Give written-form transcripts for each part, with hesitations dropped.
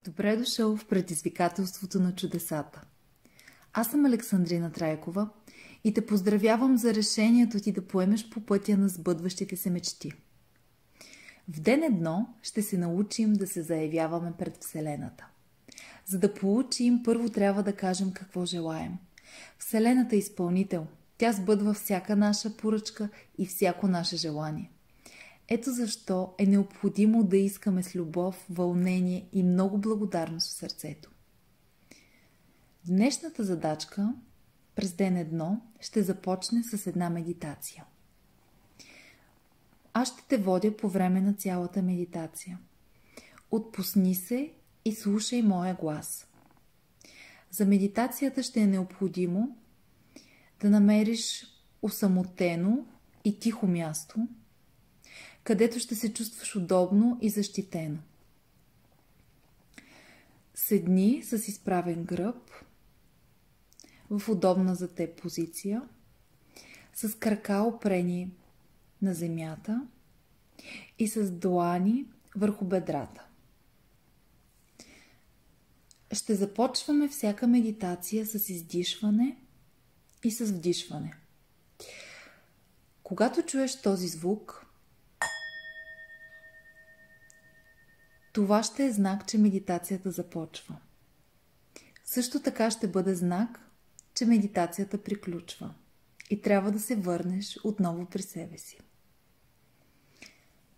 Добре дошъл в предизвикателството на чудесата. Аз съм Александрина Трайкова и те поздравявам за решението ти да поемеш по пътя на сбъдващите се мечти. В ден едно ще се научим да се заявяваме пред Вселената. За да получим, първо трябва да кажем какво желаем. Вселената е изпълнител. Тя сбъдва всяка наша поръчка и всяко наше желание. Ето защо е необходимо да искаме с любов, вълнение и много благодарност в сърцето. Днешната задачка през ден едно ще започне с една медитация. Аз ще те водя по време на цялата медитация. Отпусни се и слушай моя глас. За медитацията ще е необходимо да намериш осамотено и тихо място, където ще се чувстваш удобно и защитено. Седни с изправен гръб в удобна за теб позиция, с крака опрени на земята и с длани върху бедрата. Ще започваме всяка медитация с издишване и с вдишване. Когато чуеш този звук, това ще е знак, че медитацията започва. Също така ще бъде знак, че медитацията приключва и трябва да се върнеш отново при себе си.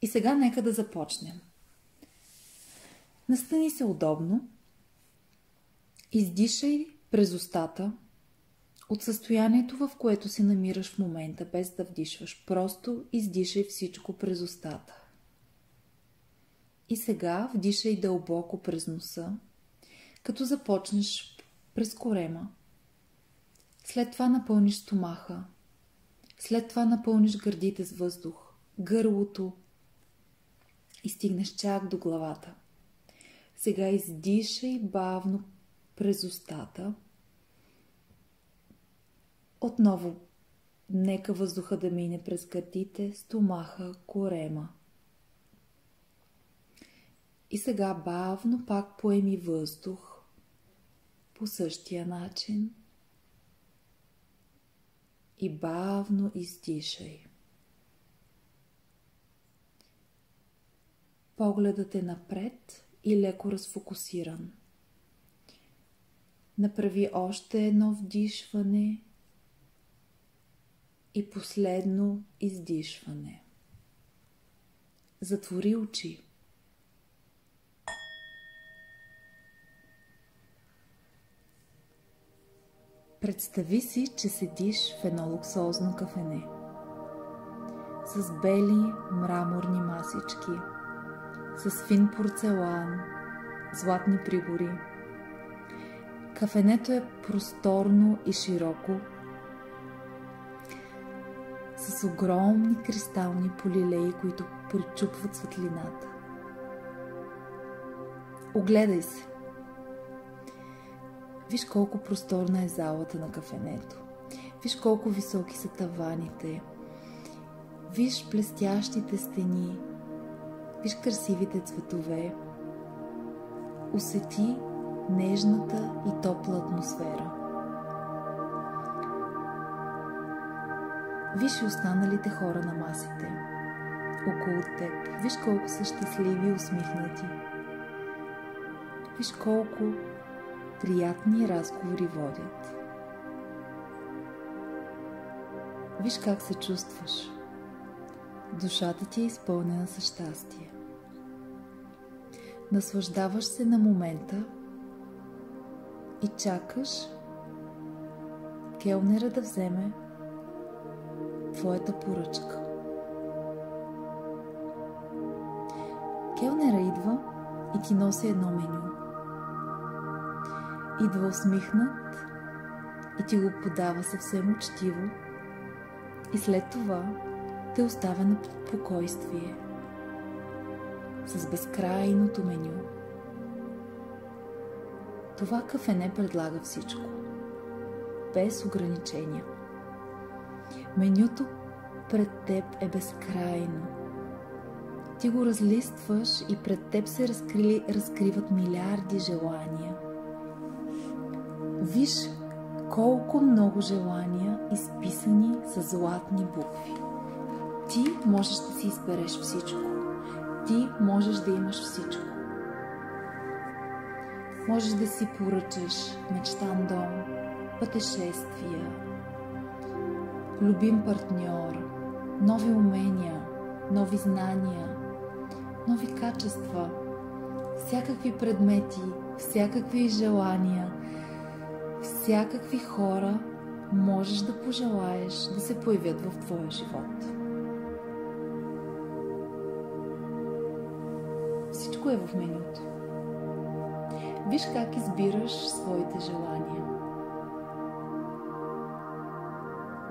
И сега нека да започнем. Настани се удобно, издишай през устата от състоянието, в което се намираш в момента, без да вдишваш. Просто издишай всичко през устата. И сега вдишай дълбоко през носа, като започнеш през корема. След това напълниш стомаха. След това напълниш гърдите с въздух, гърлото и стигнеш чак до главата. Сега издишай бавно през устата. Отново нека въздуха да мине през гърдите, стомаха, корема. И сега бавно пак поеми въздух по същия начин и бавно издишай. Погледът е напред и леко разфокусиран. Направи още едно вдишване и последно издишване. Затвори очи. Представи си, че седиш в едно луксозно кафене с бели мраморни масички, с фин порцелан, златни прибори. Кафенето е просторно и широко, с огромни кристални полилеи, които пречупват светлината. Огледай се. Виж колко просторна е залата на кафенето. Виж колко високи са таваните. Виж блестящите стени. Виж красивите цветове. Усети нежната и топла атмосфера. Виж и останалите хора на масите около теб. Виж колко са щастливи и усмихнати. Виж колко приятни разговори водят. Виж как се чувстваш. Душата ти е изпълнена със щастие. Наслаждаваш се на момента и чакаш келнера да вземе твоята поръчка. Келнера идва и ти носи едно меню. Идва усмихнат и ти го подава съвсем учтиво и след това те оставя на спокойствие с безкрайното меню. Това кафене предлага всичко, без ограничения. Менюто пред теб е безкрайно. Ти го разлистваш и пред теб се разкриват милиарди желания. Виж колко много желания, изписани с златни букви. Ти можеш да си избереш всичко. Ти можеш да имаш всичко. Можеш да си поръчаш мечтан дом, пътешествия, любим партньор, нови умения, нови знания, нови качества, всякакви предмети, всякакви желания, всякакви хора можеш да пожелаеш да се появят в твоя живот. Всичко е в менюто. Виж как избираш своите желания.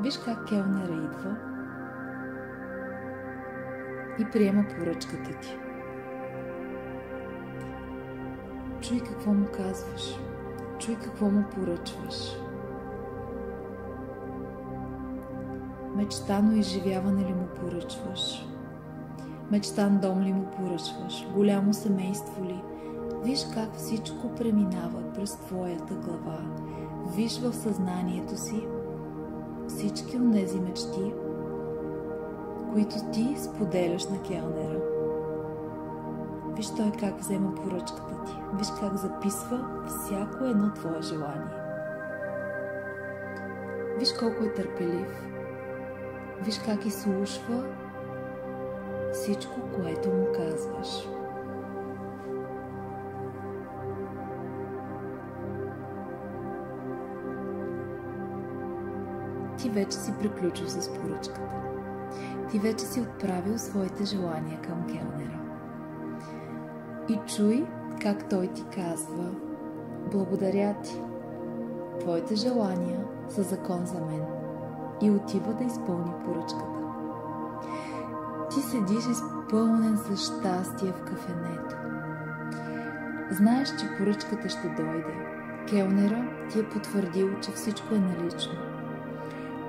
Виж как келнера идва и приема поръчката ти. Чуй какво му казваш. Чуй какво му поръчваш. Мечтано изживяване ли му поръчваш? Мечтан дом ли му поръчваш? Голямо семейство ли? Виж как всичко преминава през твоята глава. Виж в съзнанието си всички онези мечти, които ти споделяш на келнера. Виж той как взема поръчката ти. Виж как записва всяко едно твое желание. Виж колко е търпелив. Виж как изслушва всичко, което му казваш. Ти вече си приключил с поръчката. Ти вече си отправил своите желания към келнера. И чуй как той ти казва: благодаря ти. Твоите желания са закон за мен. И отива да изпълни поръчката. Ти седиш изпълнен с щастие в кафенето. Знаеш, че поръчката ще дойде. Келнера ти е потвърдил, че всичко е налично.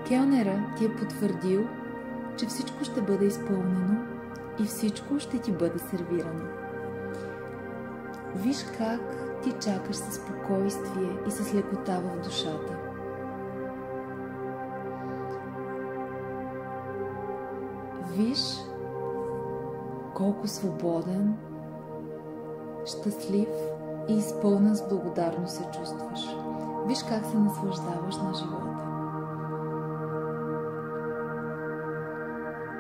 Келнера ти е потвърдил, че всичко ще бъде изпълнено и всичко ще ти бъде сервирано. Виж как ти чакаш със спокойствие и с лекота в душата. Виж колко свободен, щастлив и изпълнен с благодарност се чувстваш. Виж как се наслаждаваш на живота.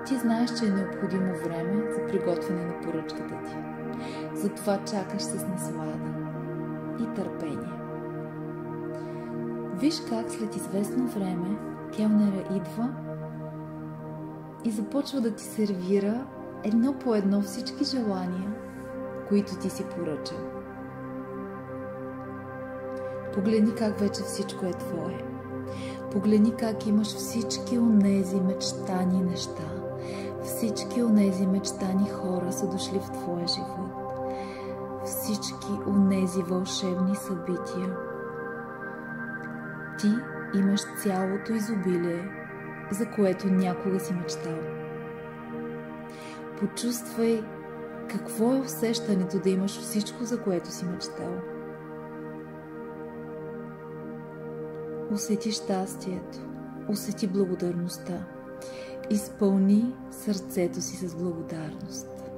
Ти знаеш, че е необходимо време за приготвяне на поръчката ти. Затова чакаш с наслада и търпение. Виж как след известно време келнера идва и започва да ти сервира едно по едно всички желания, които ти си поръчал. Погледни как вече всичко е твое. Погледни как имаш всички онези мечтани неща. Всички онези мечтани хора са дошли в твоя живот. Всички онези вълшебни събития. Ти имаш цялото изобилие, за което някога си мечтал. Почувствай какво е усещането да имаш всичко, за което си мечтал. Усети щастието, усети благодарността. Изпълни сърцето си с благодарност.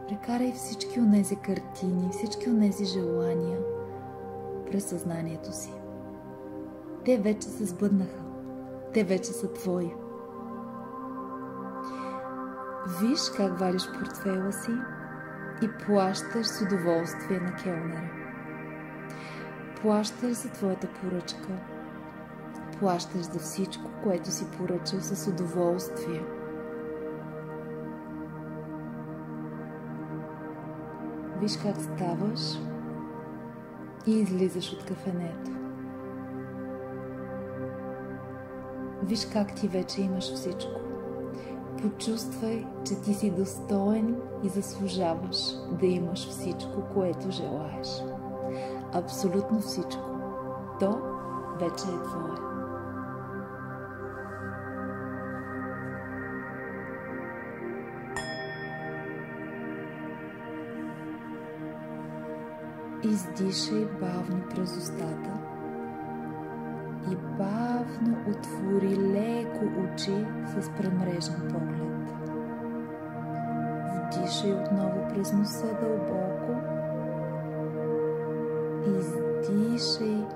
Прекарай всички онези картини, всички онези желания през съзнанието си. Те вече се сбъднаха. Те вече са твои. Виж как вадиш портфейла си и плащаш с удоволствие на келнера. Плащаш за твоята поръчка. Плащаш за всичко, което си поръчал с удоволствие. Виж как ставаш и излизаш от кафенето. Виж как ти вече имаш всичко. Почувствай, че ти си достоен и заслужаваш да имаш всичко, което желаеш. Абсолютно всичко. То вече е твое. Издишай бавно през устата и бавно отвори леко очи с премрежен поглед. Вдишай отново през носа дълбоко. Издишай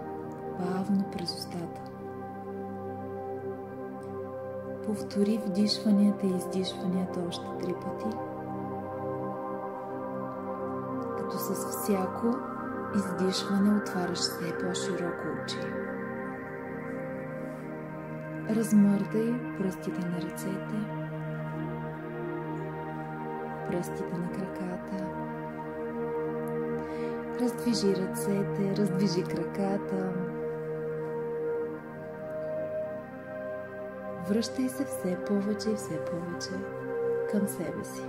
бавно през устата. Повтори вдишванията и издишванията още 3 пъти, като с всяко издишване отваряш все по-широко очи. Размърдай пръстите на ръцете, пръстите на краката. Раздвижи ръцете, раздвижи краката. Връщай се все повече и все повече към себе си.